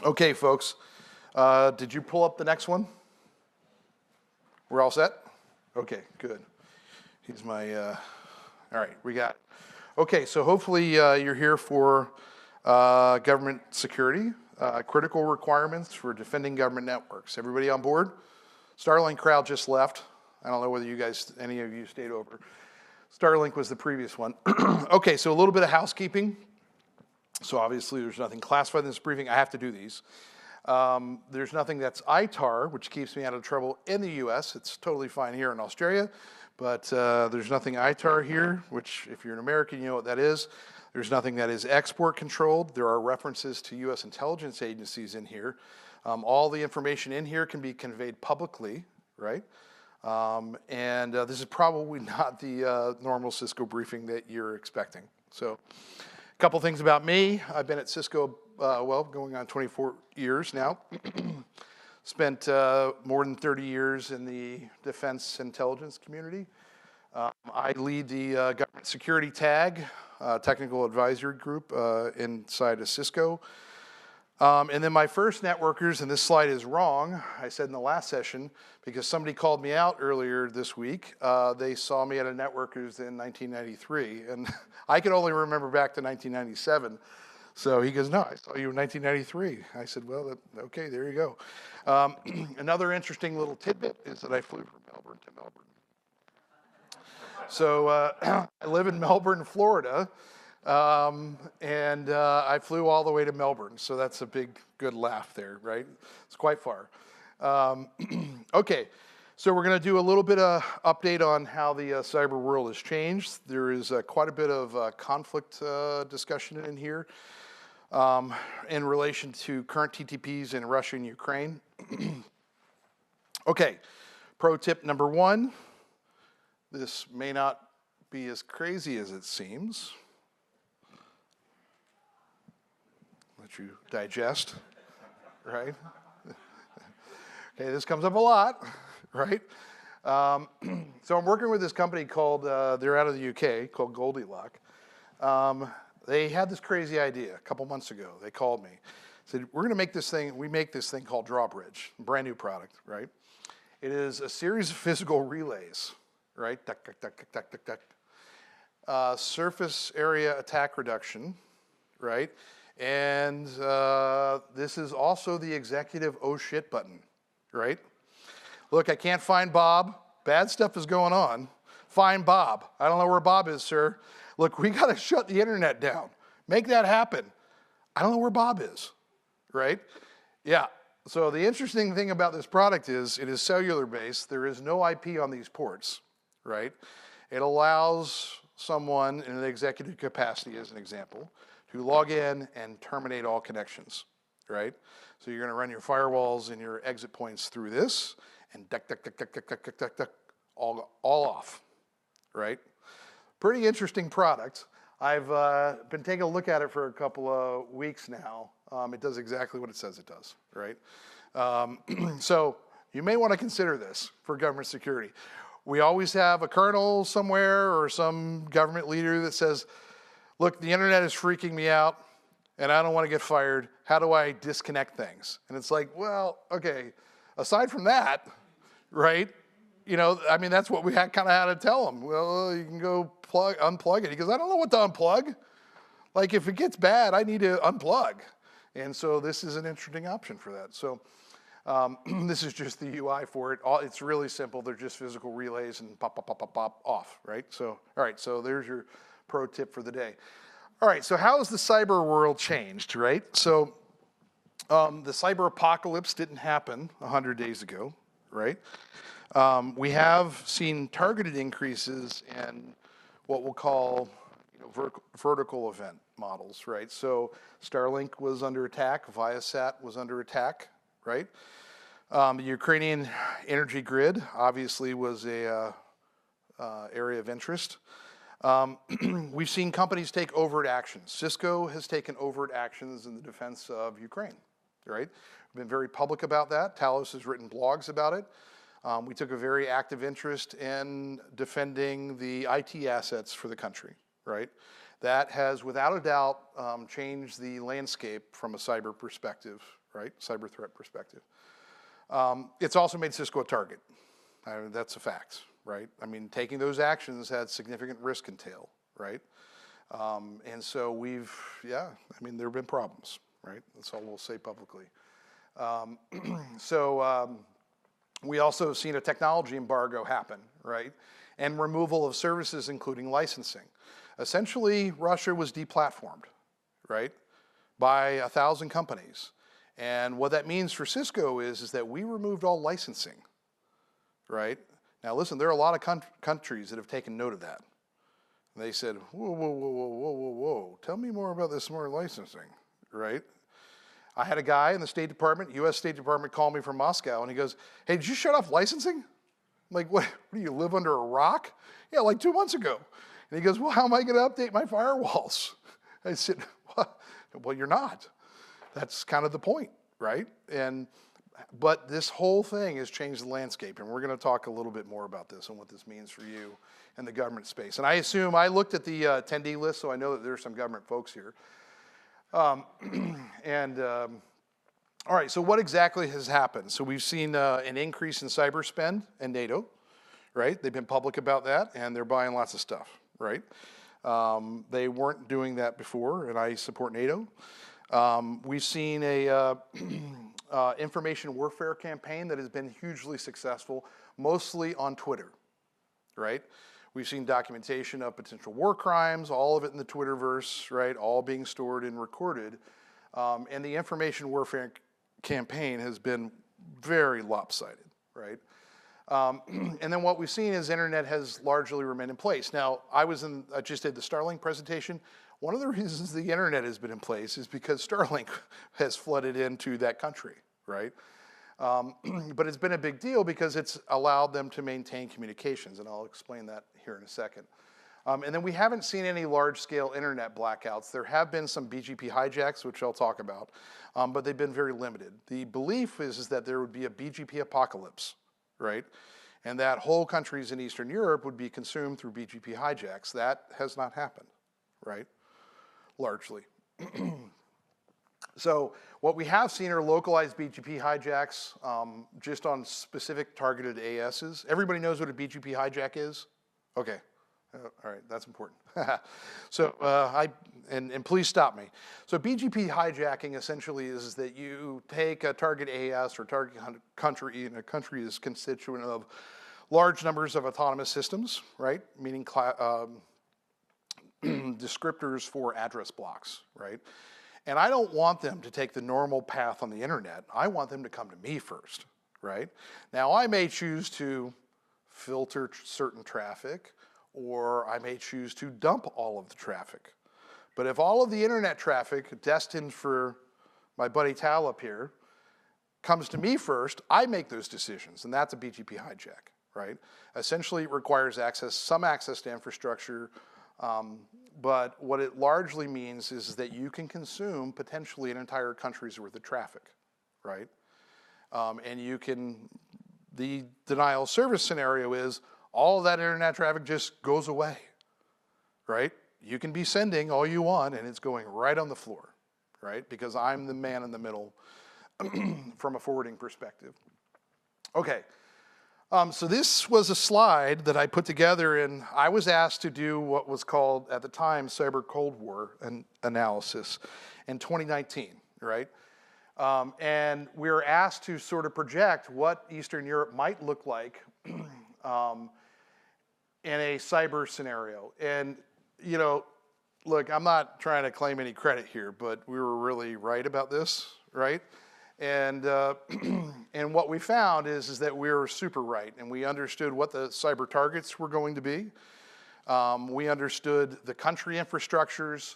Okay, folks, did you pull up the next one? We're all set? Okay, good. He's my, all right, we got it. Okay, so hopefully you're here for government security, critical requirements for defending government networks. Everybody on board? Starlink crowd just left. I don't know whether you guys, any of you stayed over. Starlink was the previous one. Okay, so a little bit of housekeeping. So obviously there's nothing classified in this briefing. I have to do these. There's nothing that's ITAR, which keeps me out of trouble in the US. It's totally fine here in Australia, but there's nothing ITAR here, which if you're an American, you know what that is. There's nothing that is export controlled. There are references to US intelligence agencies in here. All the information in here can be conveyed publicly, right? This is probably not the normal Cisco briefing that you're expecting. So a couple things about me. I've been at Cisco, going on 24 years now. Spent more than 30 years in the defense intelligence community. I lead the government security TAG, technical advisory group inside of Cisco. And then my first networkers, and this slide is wrong, I said in the last session, because somebody called me out earlier this week. They saw me at a networkers in 1993, and I could only remember back to 1997. So he goes, no, I saw you in 1993. I said, well, okay, there you go. Another interesting little tidbit is that I flew from Melbourne to Melbourne. So I live in Melbourne, Florida. I flew all the way to Melbourne, so that's a big, good laugh there, right? It's quite far. Okay, so we're going to do a little bit of update on how the cyber world has changed. There is quite a bit of conflict discussion in here in relation to current TTPs in Russia and Ukraine. Okay, pro tip number one. This may not be as crazy as it seems. Let you digest, right? Okay, this comes up a lot, right? So I'm working with this company called, they're out of the UK, called Goldilocks. They had this crazy idea a couple months ago. They called me, said, we're gonna make this thing, we make this thing called Drawbridge, brand new product, right? It is a series of physical relays, right? Duck, duck, duck, duck, duck, duck, duck. Surface area attack reduction, right? And this is also the executive oh shit button, right? Look, I can't find Bob. Bad stuff is going on. Find Bob. I don't know where Bob is, sir. Look, we got to shut the internet down. Make that happen. I don't know where Bob is, right? Yeah. So the interesting thing about this product is it is cellular based. There is no IP on these ports, right? It allows someone in an executive capacity, as an example, to log in and terminate all connections, right? So you're gonna run your firewalls and your exit points through this, and duck, duck, duck, duck, duck, duck, duck, duck, duck, all off, right? Pretty interesting product. I've been taking a look at it for a couple of weeks now. It does exactly what it says it does, right? So you may wanna consider this for government security. We always have a colonel somewhere or some government leader that says, look, the internet is freaking me out and I don't want to get fired. How do I disconnect things? And it's like, well, okay, aside from that, right? You know, I mean, that's what we kind of had to tell him. Well, you can go unplug it. He goes, I don't know what to unplug. Like if it gets bad, I need to unplug. And so this is an interesting option for that. So this is just the UI for it. It's really simple. They're just physical relays and pop, pop, pop, pop, pop, off, right? So, all right, so there's your pro tip for the day. All right, so how has the cyber world changed, right? So the cyber apocalypse didn't happen 100 days ago, right? We have seen targeted increases in what we'll call vertical event models, right? So Starlink was under attack, Viasat was under attack, right? The Ukrainian energy grid obviously was a area of interest. We've seen companies take overt actions. Cisco has taken overt actions in the defense of Ukraine, right? We've been very public about that. Talos has written blogs about it. We took a very active interest in defending the IT assets for the country, right? That has, without a doubt, changed the landscape from a cyber perspective, right? Cyber threat perspective. It's also made Cisco a target. That's a fact, right? I mean, taking those actions had significant risk entail, right? And so there have been problems, right? That's all we'll say publicly. We also have seen a technology embargo happen, right? And removal of services, including licensing. Essentially, Russia was deplatformed, right? By 1,000 companies. And what that means for Cisco is that we removed all licensing, right? Now listen, there are a lot of countries that have taken note of that. And they said, whoa, tell me more about this smart licensing, right? I had a guy in the State Department, US State Department, call me from Moscow, and he goes, hey, did you shut off licensing? I'm like, what do you live under a rock? Yeah, like 2 months ago. And he goes, well, how am I going to update my firewalls? I said, what? Well, you're not. That's kind of the point, right? But this whole thing has changed the landscape, and we're going to talk a little bit more about this and what this means for you in the government space. And I looked at the attendee list, so I know that there's some government folks here. All right, so what exactly has happened? So we've seen an increase in cyber spend and NATO, right? They've been public about that, and they're buying lots of stuff, right? They weren't doing that before, and I support NATO. We've seen a information warfare campaign that has been hugely successful, mostly on Twitter, right? We've seen documentation of potential war crimes, all of it in the Twitterverse, right? All being stored and recorded. And the information warfare campaign has been very lopsided, right? And then what we've seen is internet has largely remained in place. Now, I just did the Starlink presentation. One of the reasons the internet has been in place is because Starlink has flooded into that country, right? But it's been a big deal because it's allowed them to maintain communications, and I'll explain that here in a second. And then we haven't seen any large-scale internet blackouts. There have been some BGP hijacks, which I'll talk about, but they've been very limited. The belief is that there would be a BGP apocalypse, right? And that whole countries in Eastern Europe would be consumed through BGP hijacks. That has not happened, right? Largely. So what we have seen are localized BGP hijacks just on specific targeted ASs. Everybody knows what a BGP hijack is? Okay. All right, that's important. So and please stop me. So BGP hijacking essentially is that you take a target AS or target country, and a country is constituent of large numbers of autonomous systems, right? Meaning descriptors for address blocks, right? And I don't want them to take the normal path on the internet. I want them to come to me first, right? Now, I may choose to filter certain traffic, or I may choose to dump all of the traffic. But if all of the internet traffic destined for my buddy Tal up here comes to me first, I make those decisions, and that's a BGP hijack, right? Essentially, it requires some access to infrastructure, but what it largely means is that you can consume potentially an entire country's worth of traffic, right? And the denial of service scenario is all of that internet traffic just goes away, right? You can be sending all you want and it's going right on the floor, right? Because I'm the man in the middle from a forwarding perspective. Okay. So this was a slide that I put together, and I was asked to do what was called, at the time, Cyber Cold War analysis in 2019, right? And we were asked to sort of project what Eastern Europe might look like in a cyber scenario. And, you know, look, I'm not trying to claim any credit here, but we were really right about this, right? And and what we found is that we were super right, and we understood what the cyber targets were going to be. We understood the country infrastructures.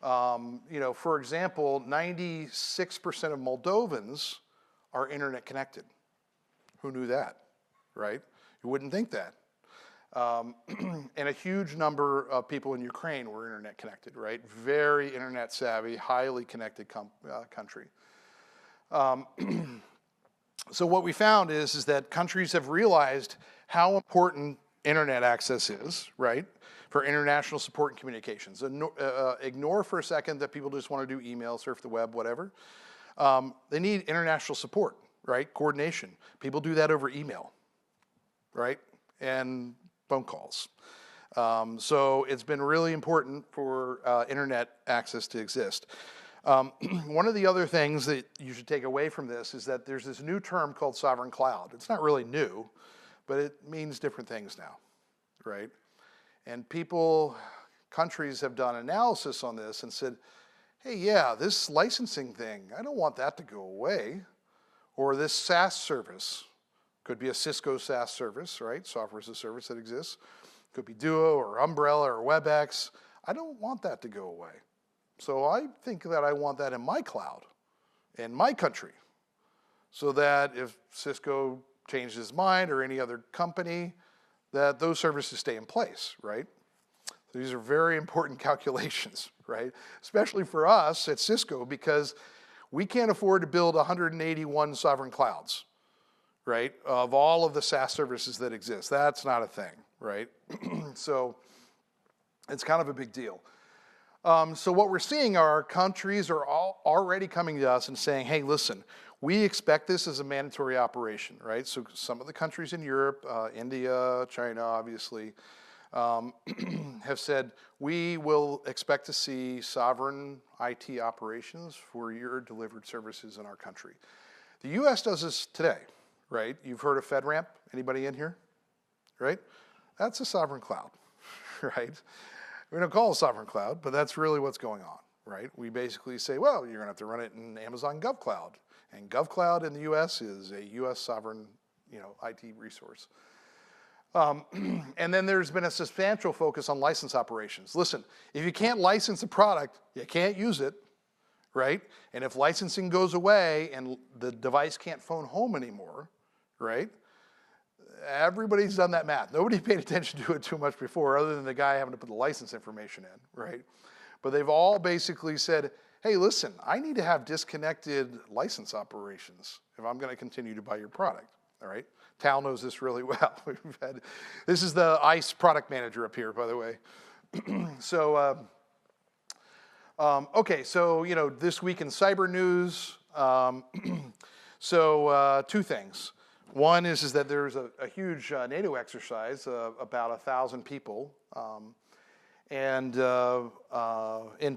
You know, for example, 96% of Moldovans are internet connected. Who knew that, right? You wouldn't think that. And a huge number of people in Ukraine were internet connected, right? Very internet savvy, highly connected country. So what we found is that countries have realized how important internet access is, right, for international support and communications. Ignore for a second that people just want to do email, surf the web, whatever. They need international support, right? Coordination. People do that over email, right? And phone calls. So it's been really important for internet access to exist. One of the other things that you should take away from this is that there's this new term called sovereign cloud. It's not really new, but it means different things now, right? And countries have done analysis on this and said, hey, yeah, this licensing thing, I don't want that to go away. Or this SaaS service, could be a Cisco SaaS service, right? Software as a service that exists. Could be Duo or Umbrella or WebEx. I don't want that to go away. So I think that I want that in my cloud, in my country, so that if Cisco changes its mind or any other company, that those services stay in place, right? So these are very important calculations, right? Especially for us at Cisco, because we can't afford to build 181 sovereign clouds, right? Of all of the SaaS services that exist. That's not a thing, right? So it's kind of a big deal. So what we're seeing are countries are already coming to us and saying, hey, listen, we expect this as a mandatory operation, right? So some of the countries in Europe, India, China, obviously, have said, we will expect to see sovereign IT operations for your delivered services in our country. The US does this today, right? You've heard of FedRAMP? Anybody in here? Right? That's a sovereign cloud, right? We don't call it a sovereign cloud, but that's really what's going on, right? We basically say, well, you're gonna have to run it in Amazon GovCloud. And GovCloud in the US is a US sovereign, IT resource. And then there's been a substantial focus on license operations. Listen, if you can't license a product, you can't use it, right? And if licensing goes away and the device can't phone home anymore, right? Everybody's done that math. Nobody paid attention to it too much before, other than the guy having to put the license information in, right? But they've all basically said, hey, listen, I need to have disconnected license operations if I'm going to continue to buy your product, all right? Tal knows this really well. This is the ICE product manager up here, by the way. So, okay, so, this week in cyber news, two things. One is that there's a huge NATO exercise, about 1,000 people, and in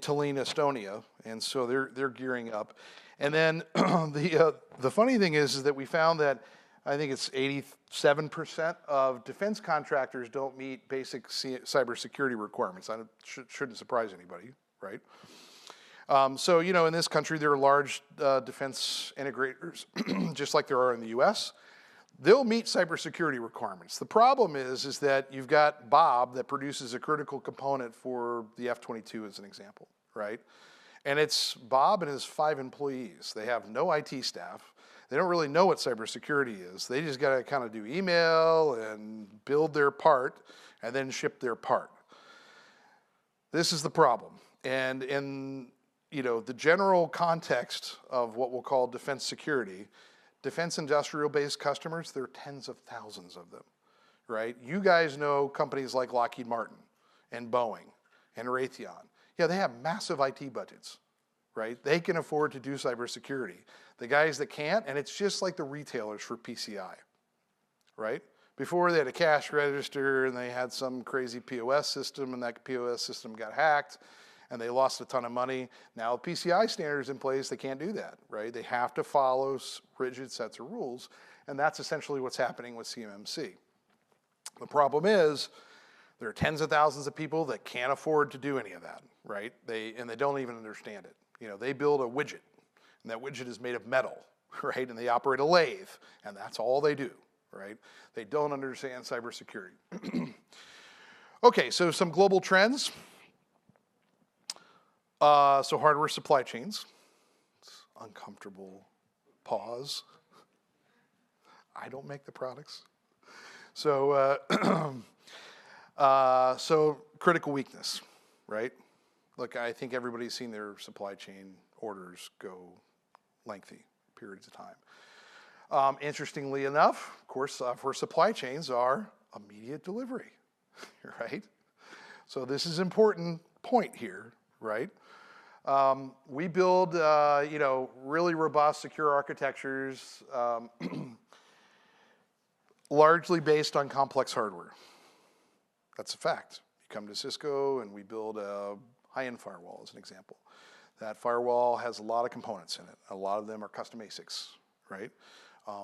Tallinn, Estonia, and so they're gearing up. And then the funny thing is that we found that I think it's 87% of defense contractors don't meet basic cybersecurity requirements. Shouldn't surprise anybody, right? So in this country there are large defense integrators, just like there are in the U.S. They'll meet cybersecurity requirements. The problem is that you've got Bob that produces a critical component for the F-22 as an example, right? And it's Bob and his 5 employees. They have no IT staff. They don't really know what cybersecurity is. They just got to kind of do email and build their part and then ship their part. This is the problem. And in the general context of what we'll call defense security, defense industrial-based customers, there are tens of thousands of them, right? You guys know companies like Lockheed Martin and Boeing and Raytheon. Yeah, they have massive IT budgets, right? They can afford to do cybersecurity. The guys that can't, and it's just like the retailers for PCI, right? Before they had a cash register and they had some crazy POS system and that POS system got hacked and they lost a ton of money. Now PCI standards in place, they can't do that, right? They have to follow rigid sets of rules, and that's essentially what's happening with CMMC. The problem is there are tens of thousands of people that can't afford to do any of that, right? They don't even understand it. They build a widget, and that widget is made of metal, right? And they operate a lathe, and that's all they do, right? They don't understand cybersecurity. Okay, so some global trends. So hardware supply chains. It's uncomfortable pause. I don't make the products. So, so critical weakness, right? Look, I think everybody's seen their supply chain orders go lengthy periods of time. Interestingly enough, of course, for supply chains are immediate delivery, right? So this is an important point here, right? We build, really robust, secure architectures, largely based on complex hardware. That's a fact. You come to Cisco and we build a high-end firewall as an example. That firewall has a lot of components in it. A lot of them are custom ASICs, right?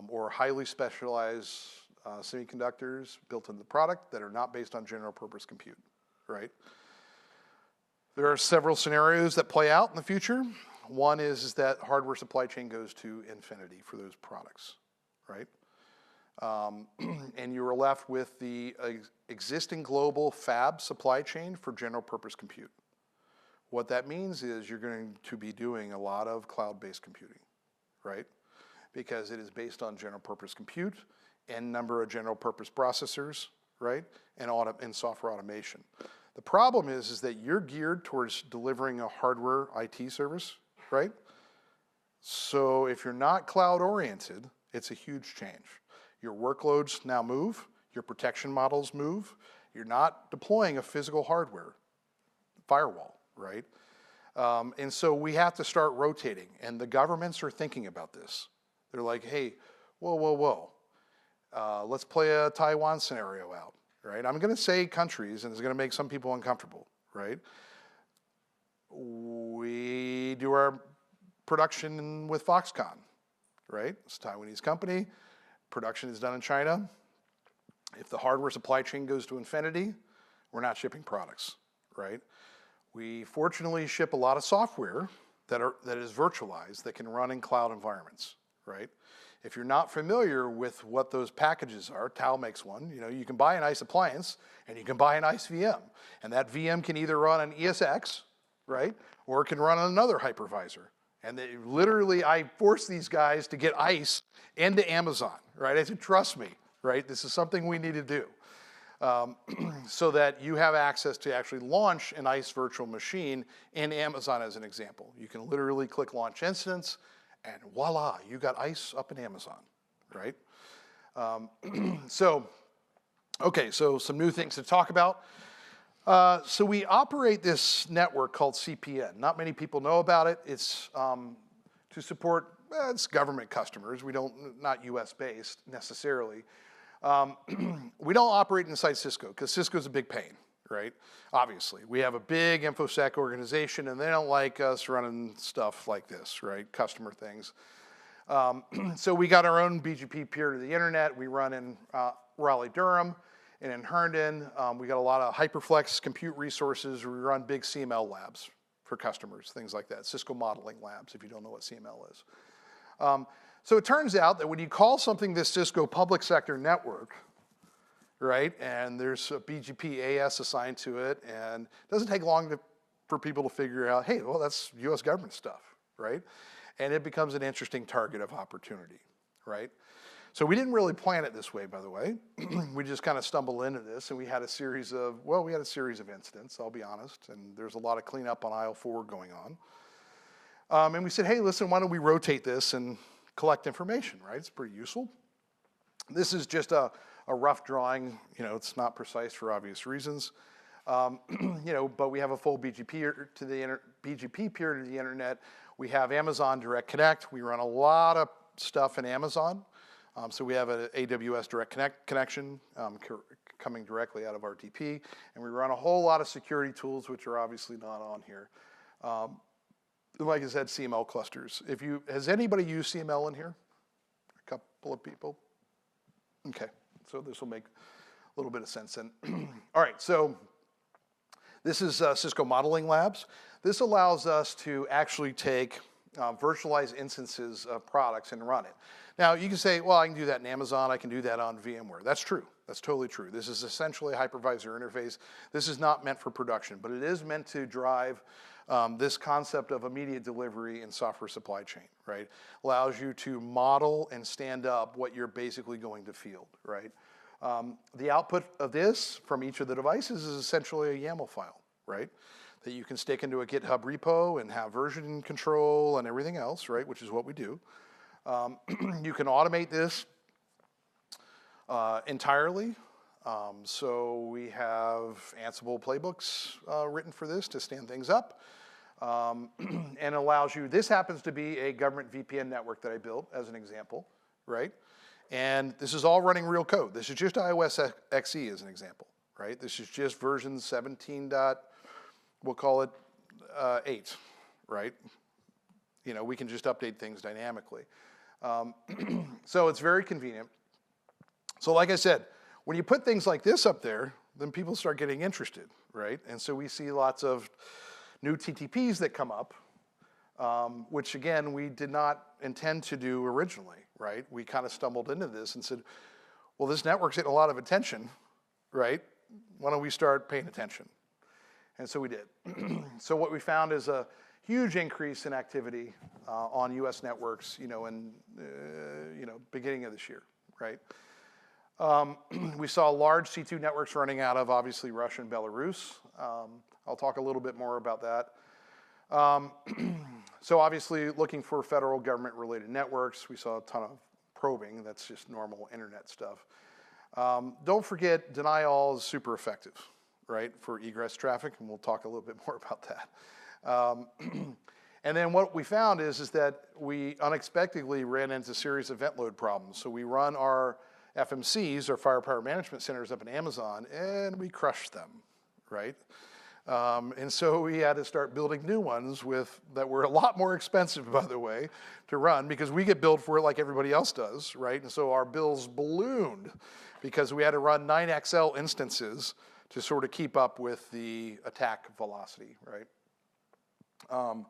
Or highly specialized semiconductors built into the product that are not based on general purpose compute, right? There are several scenarios that play out in the future. One is that hardware supply chain goes to infinity for those products, right? And you are left with the existing global fab supply chain for general purpose compute. What that means is you're going to be doing a lot of cloud-based computing, right? Because it is based on general purpose compute and number of general purpose processors, right? And software automation. The problem is that you're geared towards delivering a hardware IT service, right? So if you're not cloud oriented, it's a huge change. Your workloads now move, your protection models move. You're not deploying a physical hardware firewall, right? And so we have to start rotating, and the governments are thinking about this. They're like, hey, whoa. Let's play a Taiwan scenario out, right? I'm gonna say countries, and it's gonna make some people uncomfortable, right? We do our production with Foxconn, right? It's a Taiwanese company. Production is done in China. If the hardware supply chain goes to infinity, we're not shipping products, right? We fortunately ship a lot of software that is virtualized that can run in cloud environments, right? If you're not familiar with what those packages are, TAL makes one. You can buy an ICE appliance and you can buy an ICE VM, and that VM can either run on ESX, right, or it can run on another hypervisor. And literally, I force these guys to get ICE into Amazon, right? I said, trust me, right? This is something we need to do. So that you have access to actually launch an ICE virtual machine in Amazon as an example. You can literally click launch instance and voila, you got ICE up in Amazon, right? So some new things to talk about. So we operate this network called CPN. Not many people know about it. It's to support, it's government customers. Not US based necessarily. We don't operate inside Cisco because Cisco's a big pain, right? Obviously, we have a big InfoSec organization and they don't like us running stuff like this, right? Customer things. So we got our own BGP peer to the internet. We run in Raleigh-Durham and in Herndon. We got a lot of HyperFlex compute resources. We run big CML labs for customers, things like that. Cisco modeling labs, if you don't know what CML is. So it turns out that when you call something this Cisco public sector network, right, and there's a BGP AS assigned to it, and it doesn't take long for people to figure out, hey, well, that's US government stuff, right? And it becomes an interesting target of opportunity, right? So we didn't really plan it this way, by the way. We just kind of stumbled into this, and we had a series of incidents, I'll be honest, and there's a lot of cleanup on aisle 4 going on. And we said, hey, listen, why don't we rotate this and collect information, right? It's pretty useful. This is just a rough drawing. It's not precise for obvious reasons. But we have a full BGP peer to the internet. We have Amazon Direct Connect. We run a lot of stuff in Amazon. So we have an AWS Direct connection coming directly out of RTP. And we run a whole lot of security tools, which are obviously not on here. Like I said, CML clusters. Has anybody used CML in here? A couple of people? Okay, so this will make a little bit of sense then. All right, so this is Cisco Modeling Labs. This allows us to actually take virtualized instances of products and run it. Now, you can say, well, I can do that in Amazon, I can do that on VMware. That's true, that's totally true. This is essentially a hypervisor interface. This is not meant for production, but it is meant to drive this concept of immediate delivery in software supply chain, right? Allows you to model and stand up what you're basically going to field, right? The output of this from each of the devices is essentially a YAML file, right? That you can stick into a GitHub repo and have version control and everything else, right? Which is what we do. You can automate this entirely. So we have Ansible playbooks written for this to stand things up. and allows you, this happens to be a government VPN network that I built as an example, right? And this is all running real code. This is just iOS XE as an example, right? This is just version 17 we'll call it 8, right? You know, we can just update things dynamically. So it's very convenient. So like I said, when you put things like this up there, then people start getting interested, right? And so we see lots of new TTPs that come up, which again, we did not intend to do originally, right? We kind of stumbled into this and said, well, this network's getting a lot of attention, right? Why don't we start paying attention? And so we did. So what we found is a huge increase in activity on US networks, you know, in, beginning of this year, right? We saw large C2 networks running out of, obviously, Russia and Belarus. I'll talk a little bit more about that. So obviously, looking for federal government-related networks, we saw a ton of probing. That's just normal internet stuff. Don't forget, deny-all is super effective, right, for egress traffic, and we'll talk a little bit more about that. And then what we found is that we unexpectedly ran into a series of event load problems. So we run our FMCs, or firepower management centers, up in Amazon, and we crushed them, right? And so we had to start building new ones that were a lot more expensive, by the way, to run, because we get billed for it like everybody else does, right? And so our bills ballooned because we had to run 9XL instances to sort of keep up with the attack velocity, right? So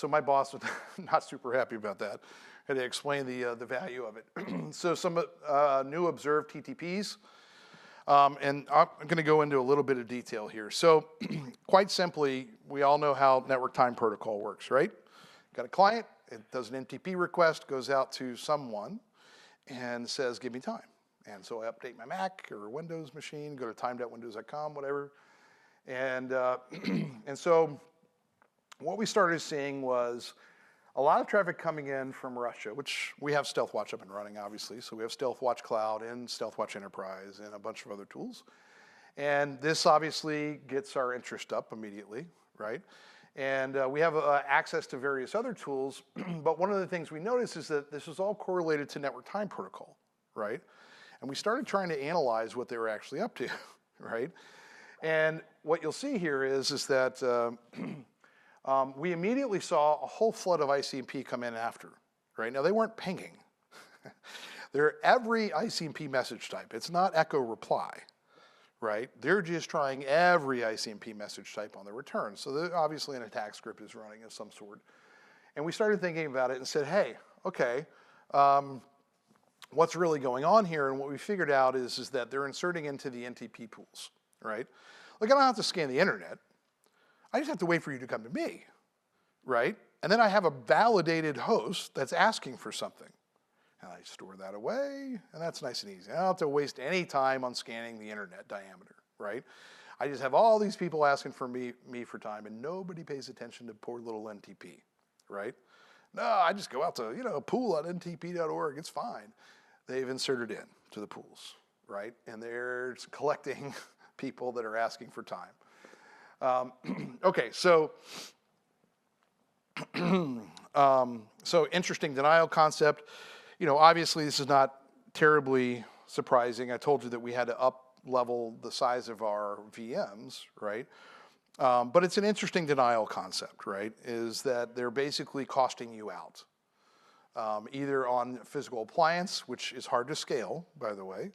my boss was not super happy about that. Had to explain the value of it. So some new observed TTPs, and I'm going to go into a little bit of detail here. So quite simply, we all know how network time protocol works, right? Got a client, it does an NTP request, goes out to someone, and says, give me time. And so I update my Mac or Windows machine, go to time.windows.com, whatever. And so what we started seeing was a lot of traffic coming in from Russia, which we have StealthWatch up and running, obviously. So we have StealthWatch Cloud and StealthWatch Enterprise and a bunch of other tools. And this obviously gets our interest up immediately, right? And we have access to various other tools. But one of the things we noticed is that this is all correlated to network time protocol, right? And we started trying to analyze what they were actually up to, right? And what you'll see here is that we immediately saw a whole flood of ICMP come in after, right? Now, they weren't pinging. They're every ICMP message type. It's not echo reply, right? They're just trying every ICMP message type on the return. So obviously an attack script is running of some sort. And we started thinking about it and said, hey, okay, what's really going on here? And what we figured out is that they're inserting into the NTP pools, right? Like, I don't have to scan the internet. I just have to wait for you to come to me, right? And then I have a validated host that's asking for something. And I store that away, and that's nice and easy. I don't have to waste any time on scanning the internet diameter, right? I just have all these people asking for me for time, and nobody pays attention to poor little NTP, right? No, I just go out to, pool.ntp.org, it's fine. They've inserted in to the pools, right? And they're collecting people that are asking for time. Okay, so interesting denial concept. Obviously this is not terribly surprising. I told you that we had to up-level the size of our VMs, right? But it's an interesting denial concept, right? Is that they're basically costing you out, either on physical appliance, which is hard to scale, by the way.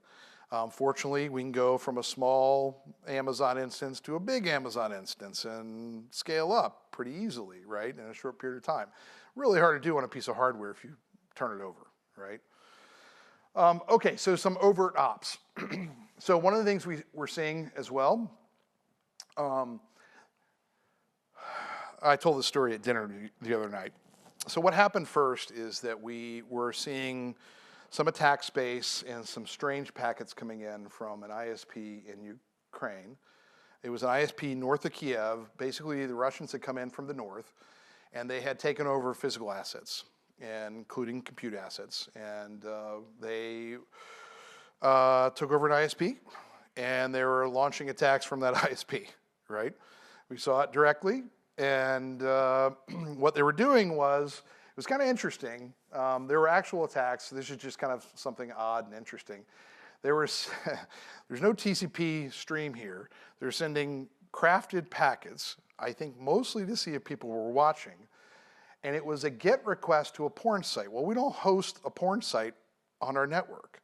Fortunately, we can go from a small Amazon instance to a big Amazon instance and scale up pretty easily, right, in a short period of time. Really hard to do on a piece of hardware if you turn it over, right? Okay, so some overt ops. So one of the things we're seeing as well, I told this story at dinner the other night. So what happened first is that we were seeing some attack space and some strange packets coming in from an ISP in Ukraine. It was an ISP north of Kiev. Basically, the Russians had come in from the north, and they had taken over physical assets, including compute assets. And they took over an ISP, and they were launching attacks from that ISP, right? We saw it directly, and what they were doing was, it was kind of interesting. There were actual attacks. This is just kind of something odd and interesting. There's no TCP stream here. They're sending crafted packets, I think mostly to see if people were watching. And it was a GET request to a porn site. Well, we don't host a porn site on our network.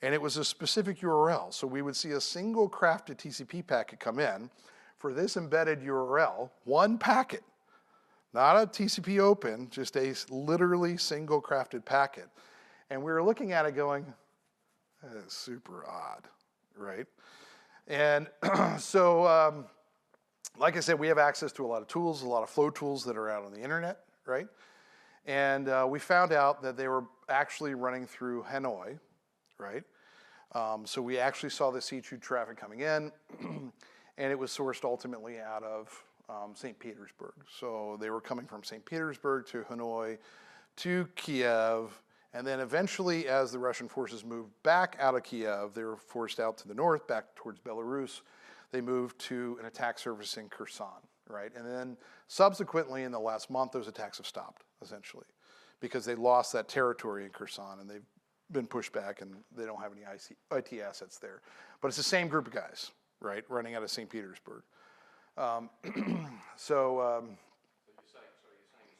And it was a specific URL. So we would see a single crafted TCP packet come in for this embedded URL, one packet, not a TCP open, just a literally single crafted packet. And we were looking at it going, that is super odd, right? And so, like I said, we have access to a lot of tools, a lot of flow tools that are out on the internet, right? And we found out that they were actually running through Hanoi, right? So we actually saw the C2 traffic coming in, and it was sourced ultimately out of St. Petersburg. So they were coming from St. Petersburg to Hanoi to Kiev, and then eventually, as the Russian forces moved back out of Kiev, they were forced out to the north, back towards Belarus. They moved to an attack surface in Kherson, right? And then subsequently, in the last month, those attacks have stopped, essentially, because they lost that territory in Kherson, and they've been pushed back, and they don't have any IT assets there. But it's the same group of guys, right, running out of St. Petersburg. So you're saying as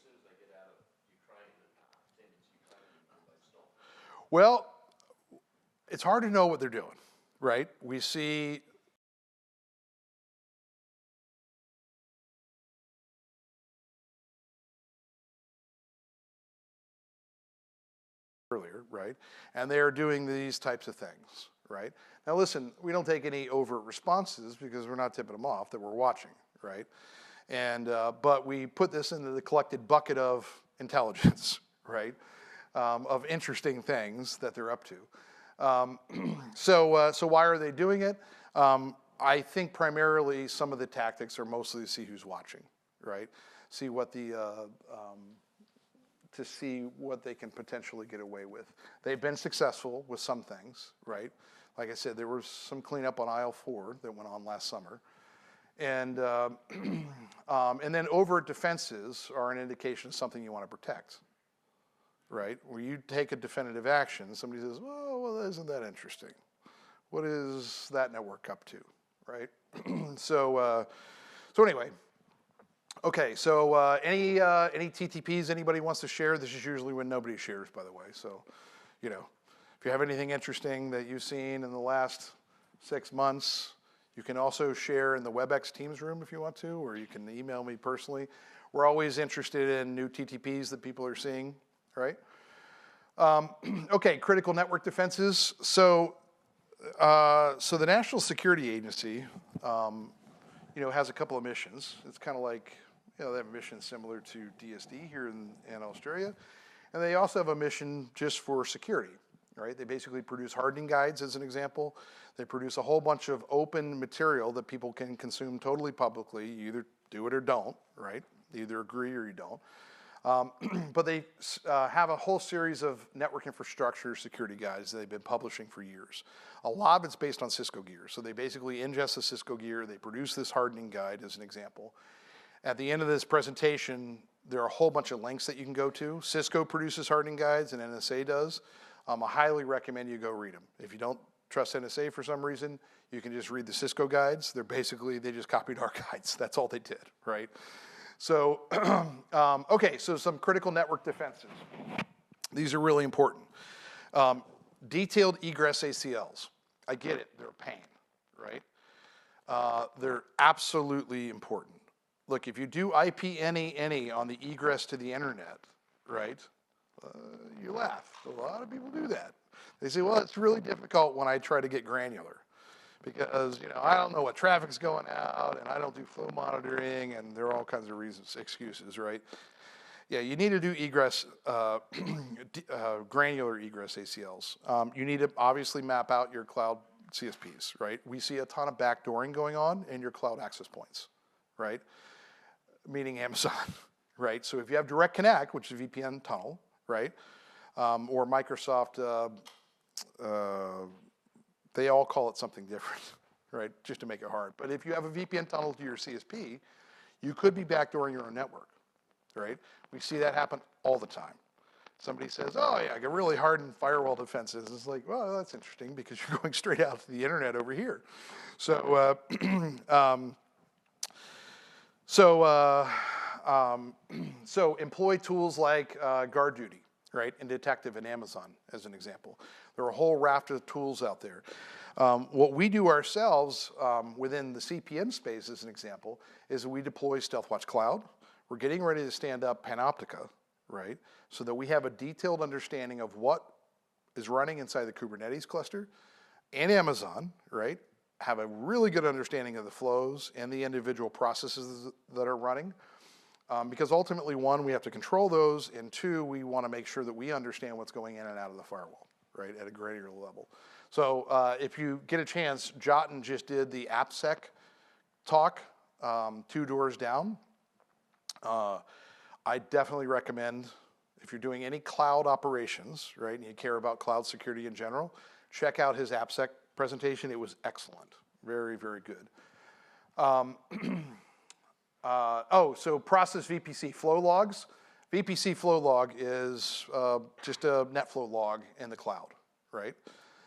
soon as they get out of Ukraine and into Ukraine, they stop? Well, it's hard to know what they're doing, right? We see earlier, right? And they are doing these types of things, right? Now listen, we don't take any overt responses because we're not tipping them off that we're watching, right? And, but we put this into the collected bucket of intelligence, right? Of interesting things that they're up to. So why are they doing it? I think primarily some of the tactics are mostly to see who's watching, right? See what to see what they can potentially get away with. They've been successful with some things, right? Like I said, there was some cleanup on aisle 4 that went on last summer. And then overt defenses are an indication of something you want to protect, right? Where you take a definitive action, somebody says, well, isn't that interesting? What is that network up to, right? So anyway, okay, so any TTPs anybody wants to share? This is usually when nobody shares, by the way. So, you know, if you have anything interesting that you've seen in the last 6 months, you can also share in the WebEx Teams room if you want to, or you can email me personally. We're always interested in new TTPs that people are seeing, right? Okay, critical network defenses. So the National Security Agency, you know, has a couple of missions. It's kind of like, you know, they have a mission similar to DSD here in Australia. And they also have a mission just for security, right? They basically produce hardening guides, as an example. They produce a whole bunch of open material that people can consume totally publicly. You either do it or don't, right? You either agree or you don't. But they have a whole series of network infrastructure security guides that they've been publishing for years. A lot of it's based on Cisco gear. So they basically ingest the Cisco gear. They produce this hardening guide, as an example. At the end of this presentation, there are a whole bunch of links that you can go to. Cisco produces hardening guides, and NSA does. I highly recommend you go read them. If you don't trust NSA for some reason, you can just read the Cisco guides. They just copied our guides. That's all they did, right? So, okay, so some critical network defenses. These are really important. Detailed egress ACLs. I get it, they're a pain, right? They're absolutely important. Look, if you do IP any on the egress to the internet, right, you laugh. A lot of people do that. They say, well, it's really difficult when I try to get granular because, you know, I don't know what traffic's going out and I don't do flow monitoring and there are all kinds of reasons, excuses, right? Yeah, you need to do egress, granular egress ACLs. You need to obviously map out your cloud CSPs, right? We see a ton of backdooring going on in your cloud access points, right? Meaning Amazon, right? So if you have Direct Connect, which is VPN tunnel, right? Or Microsoft, they all call it something different, right? Just to make it hard. But if you have a VPN tunnel to your CSP, You could be backdooring your own network, right? We see that happen all the time. Somebody says, oh yeah, I can really harden firewall defenses. It's like, well, that's interesting because you're going straight out to the internet over here. So, so employ tools like GuardDuty, right, and Detective and Amazon as an example. There are a whole raft of tools out there. What we do ourselves within the CPM space, as an example, is we deploy StealthWatch Cloud. We're getting ready to stand up Panoptica, right, so that we have a detailed understanding of what is running inside the Kubernetes cluster, and Amazon, right, have a really good understanding of the flows and the individual processes that are running. Because ultimately, one, we have to control those, and two, we want to make sure that we understand what's going in and out of the firewall, right, at a greater level. So if you get a chance, Jatin just did the AppSec talk, 2 doors down. I definitely recommend, if you're doing any cloud operations, right, and you care about cloud security in general, check out his AppSec presentation. It was excellent, very, very good. So process VPC flow logs. VPC flow log is just a NetFlow log in the cloud, right?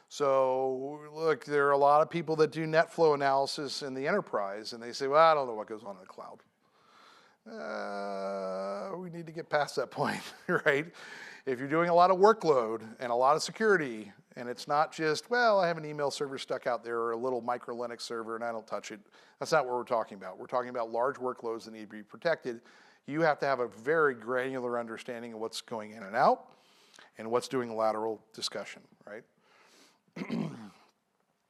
So look, there are a lot of people that do NetFlow analysis in the enterprise, and they say, well, I don't know what goes on in the cloud. We need to get past that point, right? If you're doing a lot of workload and a lot of security, and it's not just, well, I have an email server stuck out there or a little micro Linux server and I don't touch it. That's not what we're talking about. We're talking about large workloads that need to be protected. You have to have a very granular understanding of what's going in and out and what's doing lateral discussion, right?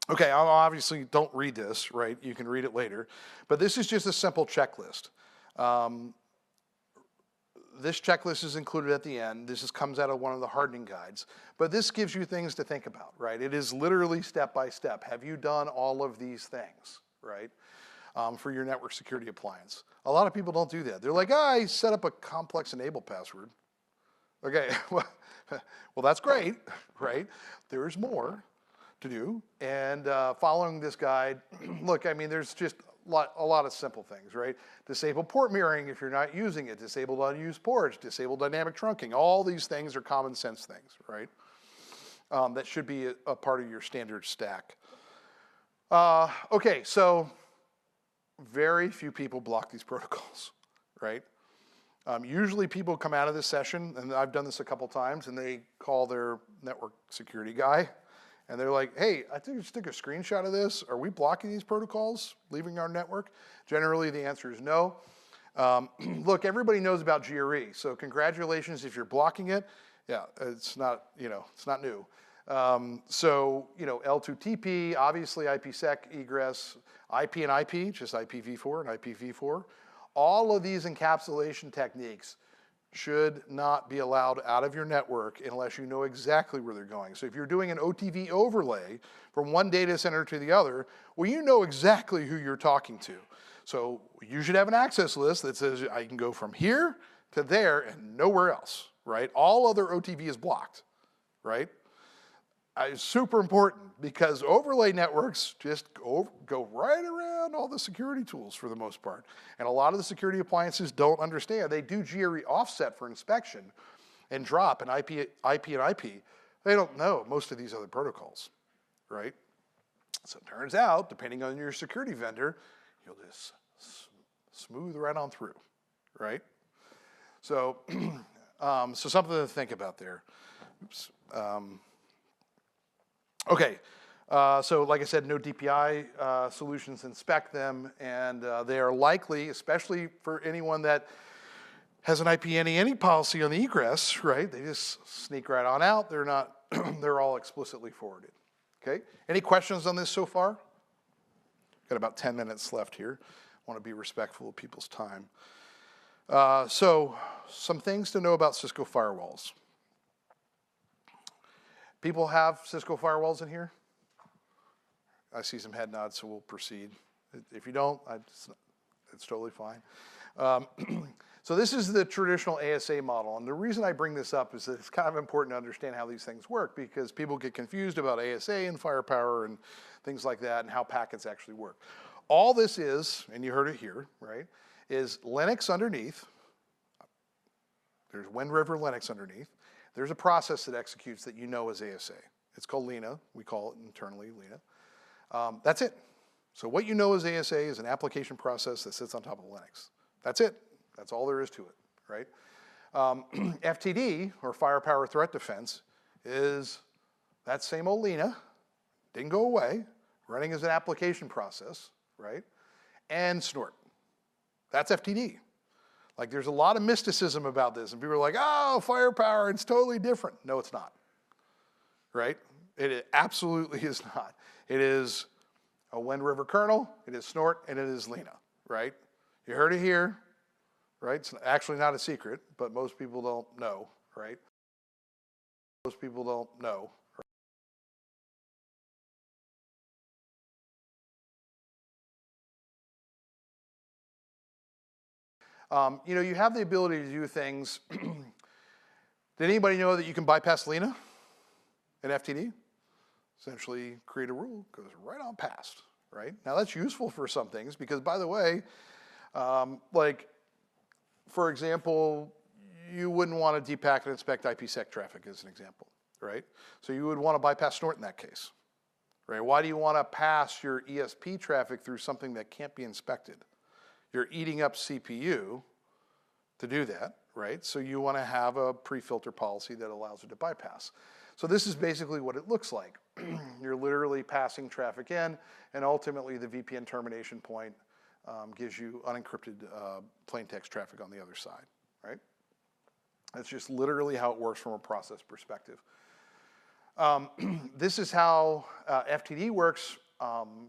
Okay, obviously don't read this, right? You can read it later. But this is just a simple checklist. This checklist is included at the end. This comes out of one of the hardening guides. But this gives you things to think about, right? It is literally step by step. Have you done all of these things, right, for your network security appliance? A lot of people don't do that. They're like, I set up a complex enable password. Okay, well, that's great, right? There's more to do. And following this guide, look, I mean, there's just a lot of simple things, right? Disable port mirroring if you're not using it, disable unused ports, disable dynamic trunking. All these things are common sense things, right? That should be a part of your standard stack. Okay, so very few people block these protocols, right? Usually people come out of this session, and I've done this a couple times, and they call their network security guy, and they're like, hey, I think just took a screenshot of this. Are we blocking these protocols, leaving our network? Generally, the answer is no. Look, everybody knows about GRE, so congratulations if you're blocking it. Yeah, it's not, it's not new. So, L2TP, obviously IPsec, egress, IP and IP, just IPv4 and IPv4. All of these encapsulation techniques should not be allowed out of your network unless you know exactly where they're going. So if you're doing an OTV overlay from one data center to the other, well, you know exactly who you're talking to. So you should have an access list that says I can go from here to there and nowhere else, right? All other OTV is blocked, right? It's super important because overlay networks just go right around all the security tools for the most part. And a lot of the security appliances don't understand. They do GRE offset for inspection and drop an IP and IP. They don't know most of these other protocols, right? So it turns out, depending on your security vendor, you'll just smooth right on through, right? So, so something to think about there. Oops. Okay, so like I said, no DPI solutions, inspect them, and they are likely, especially for anyone that has an IP any policy on the egress, right? They just sneak right on out. They're not, they're all explicitly forwarded. Okay, any questions on this so far? Got about 10 minutes left here. Want to be respectful of people's time. So some things to know about Cisco firewalls. People have Cisco firewalls in here? I see some head nods, so we'll proceed. If you don't, it's totally fine. So this is the traditional ASA model, and the reason I bring this up is that it's kind of important to understand how these things work because people get confused about ASA and firepower and things like that and how packets actually work. All this is, and you heard it here, right, is Linux underneath. There's Wind River Linux underneath. There's a process that executes that you know as ASA. It's called Lena. We call it internally Lena. That's it. So what you know as ASA is an application process that sits on top of Linux. That's it. That's all there is to it, right? FTD, or Firepower Threat Defense, is that same old Lena, didn't go away, running as an application process, right? And Snort. That's FTD. Like, there's a lot of mysticism about this, and people are like, oh, Firepower, it's totally different. No, it's not, right? It absolutely is not. It is a Wind River kernel, it is Snort, and it is Lena, right? You heard it here, right? It's actually not a secret, but most people don't know, right? Most people don't know. You know, you have the ability to do things. Did anybody know that you can bypass Lena in FTD? Essentially create a rule, goes right on past, right? Now that's useful for some things because, by the way, like, for example, you wouldn't want to depacket and inspect IPsec traffic as an example, right? So you would want to bypass Snort in that case, right? Why do you want to pass your ESP traffic through something that can't be inspected? You're eating up CPU to do that, right? So you want to have a pre-filter policy that allows it to bypass. So this is basically what it looks like. You're literally passing traffic in, and ultimately the VPN termination point gives you unencrypted plain text traffic on the other side, right? That's just literally how it works from a process perspective. This is how FTD works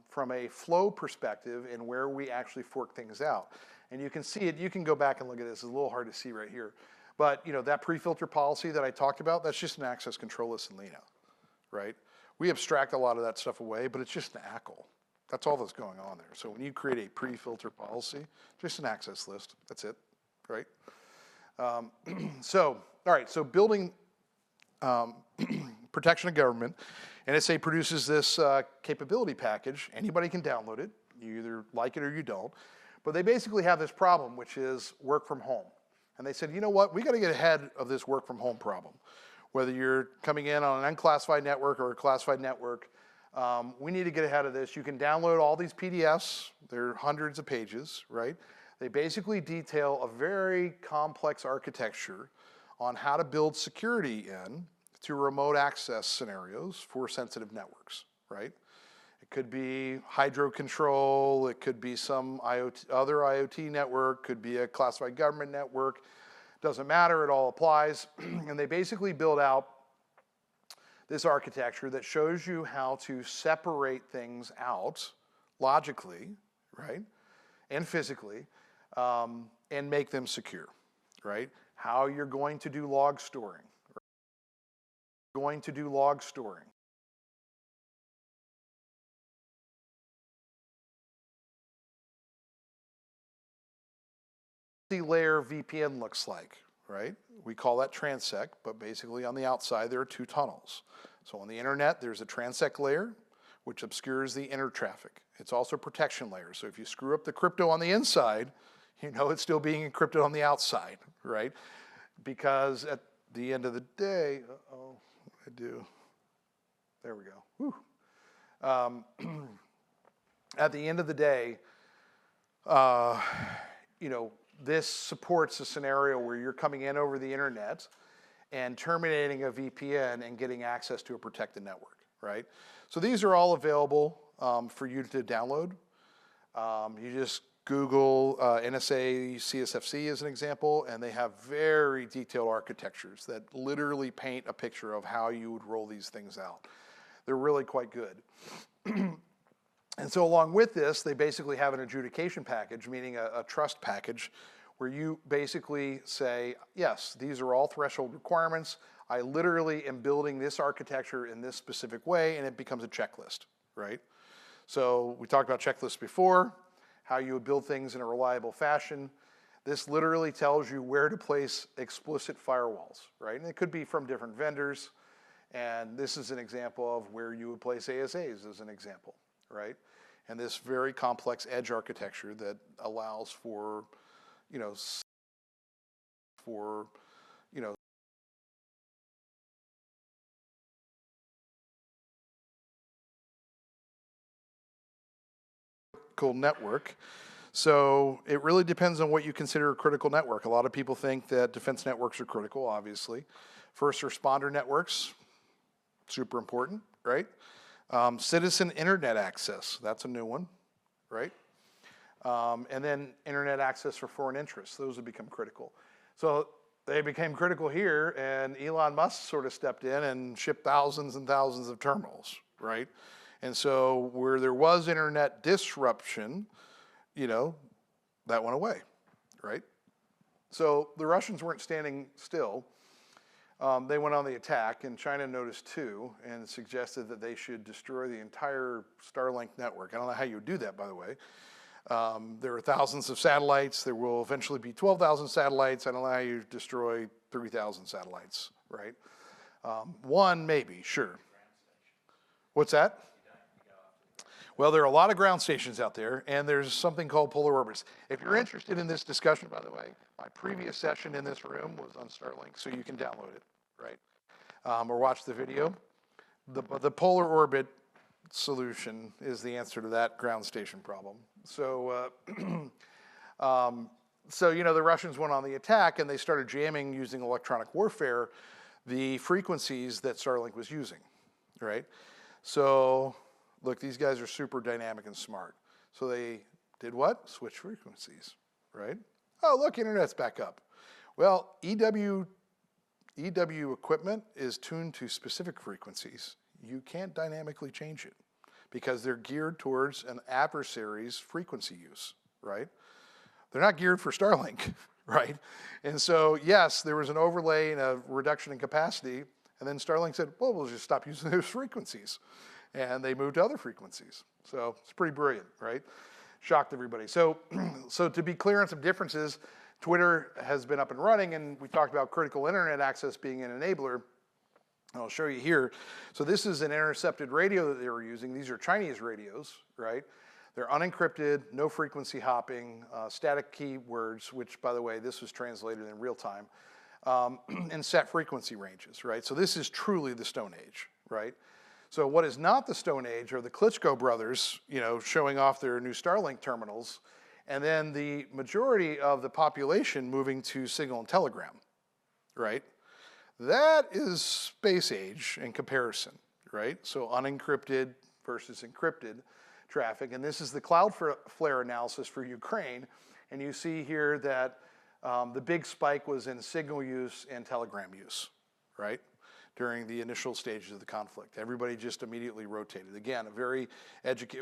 from a flow perspective and where we actually fork things out. And you can see it, you can go back and look at this, it's a little hard to see right here. But you know, that pre-filter policy that I talked about, that's just an access control list in Lena, right? We abstract a lot of that stuff away, but it's just an ACL. That's all that's going on there. So when you create a pre-filter policy, just an access list, that's it, right? So, all right, so building protection of government, NSA produces this capability package. Anybody can download it. You either like it or you don't. But they basically have this problem, which is work from home. And they said, you know what, we got to get ahead of this work from home problem. Whether you're coming in on an unclassified network or a classified network, we need to get ahead of this. You can download all these PDFs. They're hundreds of pages, right? They basically detail a very complex architecture on how to build security in to remote access scenarios for sensitive networks, right? It could be hydro control, it could be some other IoT network, could be a classified government network, doesn't matter, it all applies. And they basically build out this architecture that shows you how to separate things out logically, right, and physically, and make them secure, right? How you're going to do log storing, Multi-layer VPN looks like, right? We call that transec, but basically on the outside there are two tunnels. So on the internet there's a transec layer, which obscures the inner traffic. It's also a protection layer. So if you screw up the crypto on the inside, you know it's still being encrypted on the outside, right? Because at the end of the day, there we go. At the end of the day, you know, this supports a scenario where you're coming in over the internet and terminating a VPN and getting access to a protected network, right? So these are all available for you to download. You just Google NSA CSFC as an example, and they have very detailed architectures that literally paint a picture of how you would roll these things out. They're really quite good. And so along with this, they basically have an adjudication package, meaning a trust package, where you basically say, yes, these are all threshold requirements. I literally am building this architecture in this specific way, and it becomes a checklist, right? So we talked about checklists before, how you would build things in a reliable fashion. This literally tells you where to place explicit firewalls, right? And it could be from different vendors. And this is an example of where you would place ASAs as an example, right? And this very complex edge architecture that allows for you know, for, you know, critical network. So it really depends on what you consider a critical network. A lot of people think that defense networks are critical, obviously. First responder networks, super important, right? Citizen internet access, that's a new one, right? And then internet access for foreign interests, those have become critical. So they became critical here, and Elon Musk sort of stepped in and shipped thousands and thousands of terminals, right? And so where there was internet disruption, you know, that went away, right? So the Russians weren't standing still. They went on the attack, and China noticed too, and suggested that they should destroy the entire Starlink network. I don't know how you would do that, by the way. There are thousands of satellites. There will eventually be 12,000 satellites. I don't know how you destroy 3,000 satellites, right? One, maybe, sure. What's that? Well, there are a lot of ground stations out there, and there's something called polar orbits. If you're interested in this discussion, by the way, my previous session in this room was on Starlink, so you can download it, right? Or watch the video. The polar orbit solution is the answer to that ground station problem. So, so you know, the Russians went on the attack, and they started jamming using electronic warfare the frequencies that Starlink was using, right? So, look, these guys are super dynamic and smart. So they did what? Switch frequencies, right? Oh, look, internet's back up. Well, EW equipment is tuned to specific frequencies. You can't dynamically change it because they're geared towards an adversary's frequency use, right? They're not geared for Starlink, right? And so, yes, there was an overlay and a reduction in capacity, and then Starlink said, well, we'll just stop using those frequencies. And they moved to other frequencies. So it's pretty brilliant, right? Shocked everybody. So, so to be clear on some differences, Twitter has been up and running, and we talked about critical internet access being an enabler. I'll show you here. So this is an intercepted radio that they were using. These are Chinese radios, right? They're unencrypted, no frequency hopping, static keywords, which, by the way, this was translated in real time, and set frequency ranges, right? So this is truly the Stone Age, right? So what is not the Stone Age are the Klitschko brothers, you know, showing off their new Starlink terminals, and then the majority of the population moving to Signal and Telegram, right? That is space age in comparison, right? So unencrypted versus encrypted traffic, and this is the Cloudflare analysis for Ukraine, and you see here that the big spike was in Signal use and Telegram use, right? During the initial stages of the conflict. Everybody just immediately rotated. Again, a very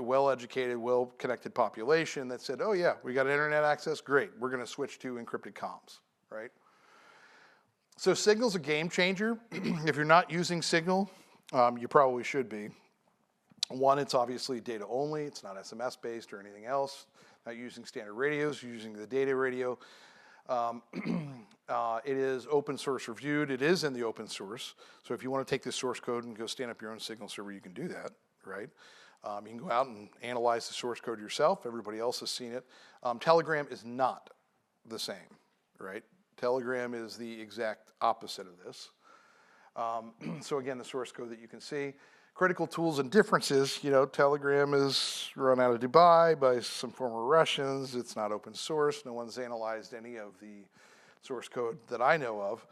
well-educated, well-connected population that said, oh yeah, we got internet access, great, we're gonna switch to encrypted comms, right? So Signal's a game changer. If you're not using Signal, you probably should be. One, it's obviously data only, it's not SMS based or anything else. Not using standard radios, you're using the data radio. It is open source reviewed. It is in the open source. So if you want to take this source code and go stand up your own Signal server, you can do that, right? You can go out and analyze the source code yourself. Everybody else has seen it. Telegram is not the same, right? Telegram is the exact opposite of this. So again, the source code that you can see. Critical tools and differences, you know, Telegram is run out of Dubai by some former Russians. It's not open source. No one's analyzed any of the source code that I know of.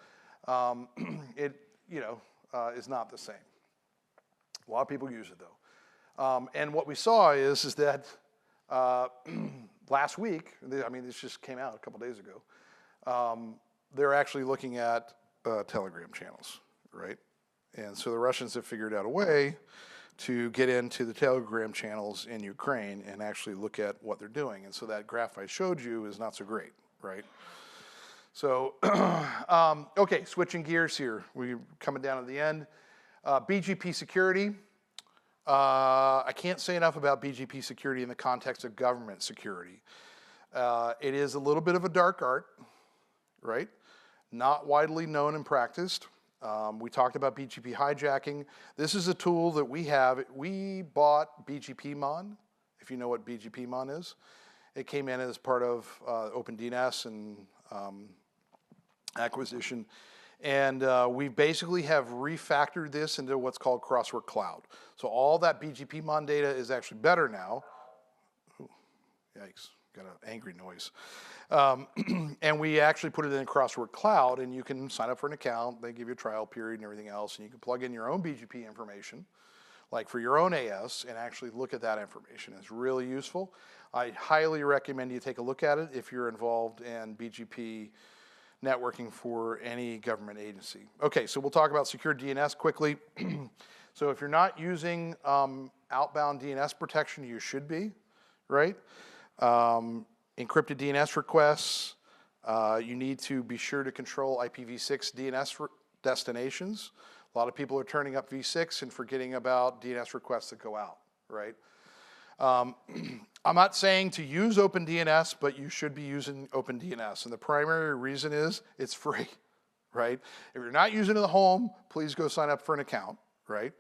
It, you know, is not the same. A lot of people use it though. And what we saw is that last week, I mean, this just came out a couple days ago, they're actually looking at Telegram channels, right? And so the Russians have figured out a way to get into the Telegram channels in Ukraine and actually look at what they're doing. And so that graph I showed you is not so great, right? So, okay, switching gears here. We're coming down to the end. BGP security. I can't say enough about BGP security in the context of government security. It is a little bit of a dark art, right? Not widely known and practiced. We talked about BGP hijacking. This is a tool that we have. We bought BGPmon, if you know what BGPmon is. It came in as part of OpenDNS and acquisition. And we basically have refactored this into what's called Crosswork Cloud. So all that BGPmon data is actually better now. Ooh, yikes, got an angry noise. And we actually put it in Crosswork Cloud, and you can sign up for an account. They give you a trial period and everything else, and you can plug in your own BGP information, like for your own AS, and actually look at that information. It's really useful. I highly recommend you take a look at it if you're involved in BGP networking for any government agency. Okay, so we'll talk about secure DNS quickly. So if you're not using outbound DNS protection, you should be, right? Encrypted DNS requests, you need to be sure to control IPv6 DNS destinations. A lot of people are turning up v6 and forgetting about DNS requests that go out, right? I'm not saying to use OpenDNS, but you should be using OpenDNS. And the primary reason is it's free, right? If you're not using it at the home, please go sign up for an account, right?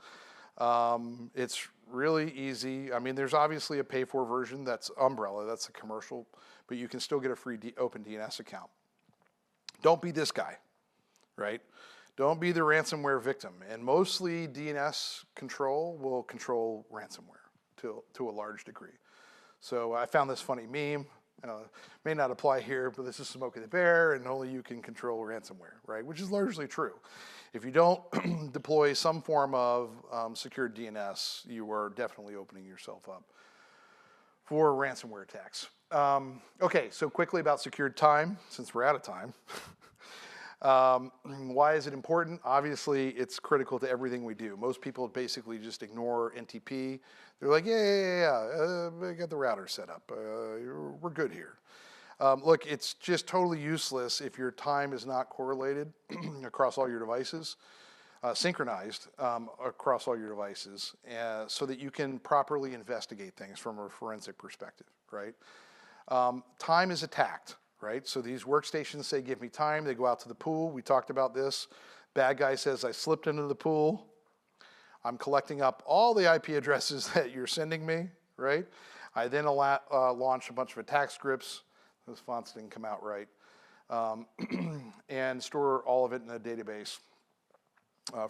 It's really easy. I mean, there's obviously a pay-for version that's Umbrella, that's a commercial, but you can still get a free OpenDNS account. Don't be this guy, right? Don't be the ransomware victim. And mostly DNS control will control ransomware to a large degree. So I found this funny meme. May not apply here, but this is Smokey the Bear, and only you can control ransomware, right? Which is largely true. If you don't deploy some form of secure DNS, you are definitely opening yourself up for ransomware attacks. Okay, so quickly about secured time, since we're out of time. Why is it important? Obviously, it's critical to everything we do. Most people basically just ignore NTP. They're like, yeah, I got the router set up. We're good here. Look, it's just totally useless if your time is not correlated across all your devices, synchronized across all your devices, so that you can properly investigate things from a forensic perspective, right? Time is attacked. Right, so these workstations say, give me time. They go out to the pool. We talked about this. Bad guy says, I slipped into the pool. I'm collecting up all the IP addresses that you're sending me, right? I then launch a bunch of attack scripts. Those fonts didn't come out right. And store all of it in a database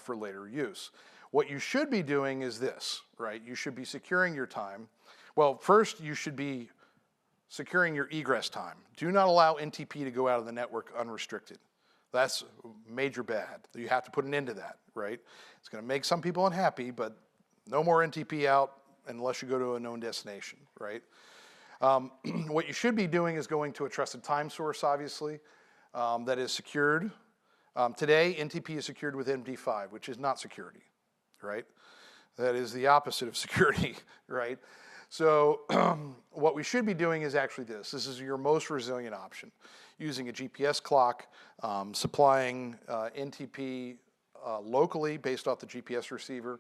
for later use. What you should be doing is this, right? You should be securing your time. Well, first you should be securing your egress time. Do not allow NTP to go out of the network unrestricted. That's major bad. You have to put an end to that, right? It's going to make some people unhappy, but no more NTP out unless you go to a known destination, right? What you should be doing is going to a trusted time source, obviously, that is secured. Today, NTP is secured with MD5, which is not security, right? That is the opposite of security, right? So what we should be doing is actually this. This is your most resilient option. Using a GPS clock, supplying NTP locally based off the GPS receiver,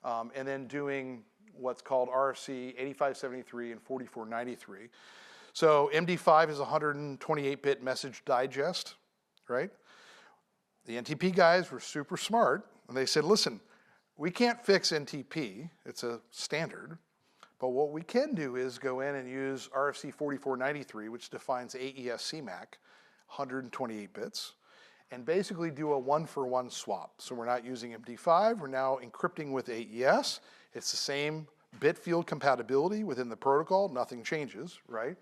and then doing what's called RFC 8573 and 4493. So MD5 is 128-bit message digest, right? The NTP guys were super smart, and they said, listen, we can't fix NTP. It's a standard. But what we can do is go in and use RFC 4493, which defines AES CMAC, 128 bits, and basically do a one-for-one swap. So we're not using MD5, we're now encrypting with AES. It's the same bit field compatibility within the protocol, nothing changes, right?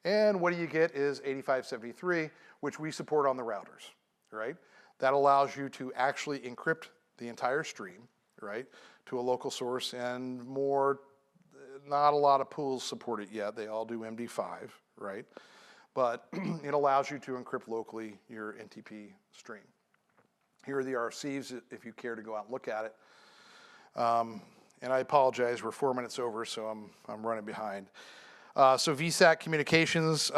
And what you get is 8573, which we support on the routers, right? That allows you to actually encrypt the entire stream, right, to a local source, and more. Not a lot of pools support it yet. They all do MD5, right? But it allows you to encrypt locally your NTP stream. Here are the RFCs if you care to go out and look at it. And I apologize, we're 4 minutes over, so I'm running behind. So VSAT communications,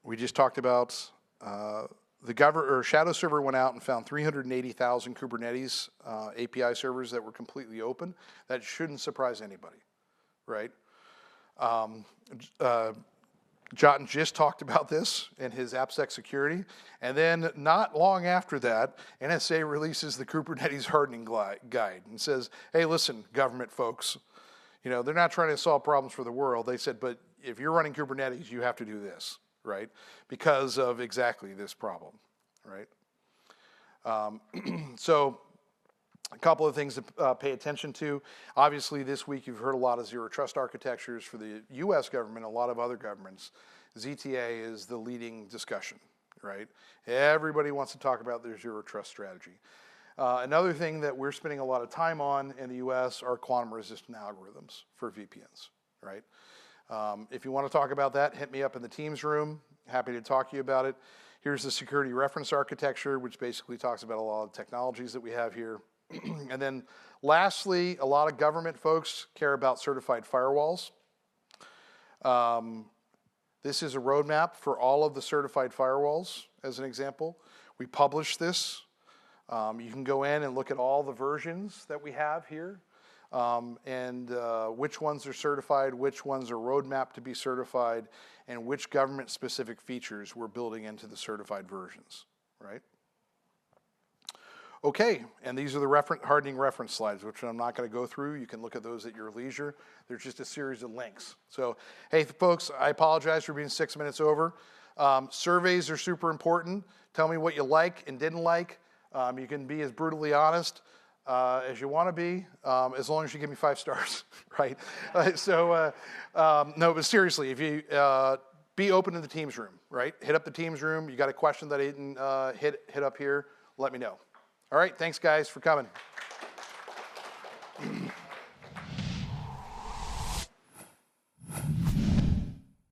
we just talked about. The Shadow server went out and found 380,000 Kubernetes API servers that were completely open. That shouldn't surprise anybody, right? Jotin just talked about this in his AppSec security. And then not long after that, NSA releases the Kubernetes hardening guide and says, hey, listen, government folks, They're not trying to solve problems for the world. They said, but if you're running Kubernetes, you have to do this, right? Because of exactly this problem, right? So a couple of things to pay attention to. Obviously, this week you've heard a lot of zero trust architectures for the US government, a lot of other governments. ZTA is the leading discussion, right? Everybody wants to talk about their zero trust strategy. Another thing that we're spending a lot of time on in the US are quantum resistant algorithms for VPNs, right? If you want to talk about that, hit me up in the Teams room. Happy to talk to you about it. Here's the security reference architecture, which basically talks about a lot of technologies that we have here. And then lastly, a lot of government folks care about certified firewalls. This is a roadmap for all of the certified firewalls, as an example. We publish this. You can go in and look at all the versions that we have here, and which ones are certified, which ones are roadmap to be certified, and which government-specific features we're building into the certified versions, right? Okay, and these are the hardening reference slides, which I'm not going to go through. You can look at those at your leisure. They're just a series of links. So, hey, folks, I apologize for being 6 minutes over. Surveys are super important. Tell me what you like and didn't like. You can be as brutally honest as you want to be, as long as you give me 5 stars, right? No, but seriously, if you be open to the Teams room, right? Hit up the Teams room. You got a question that I didn't hit up here, let me know. All right, thanks guys for coming.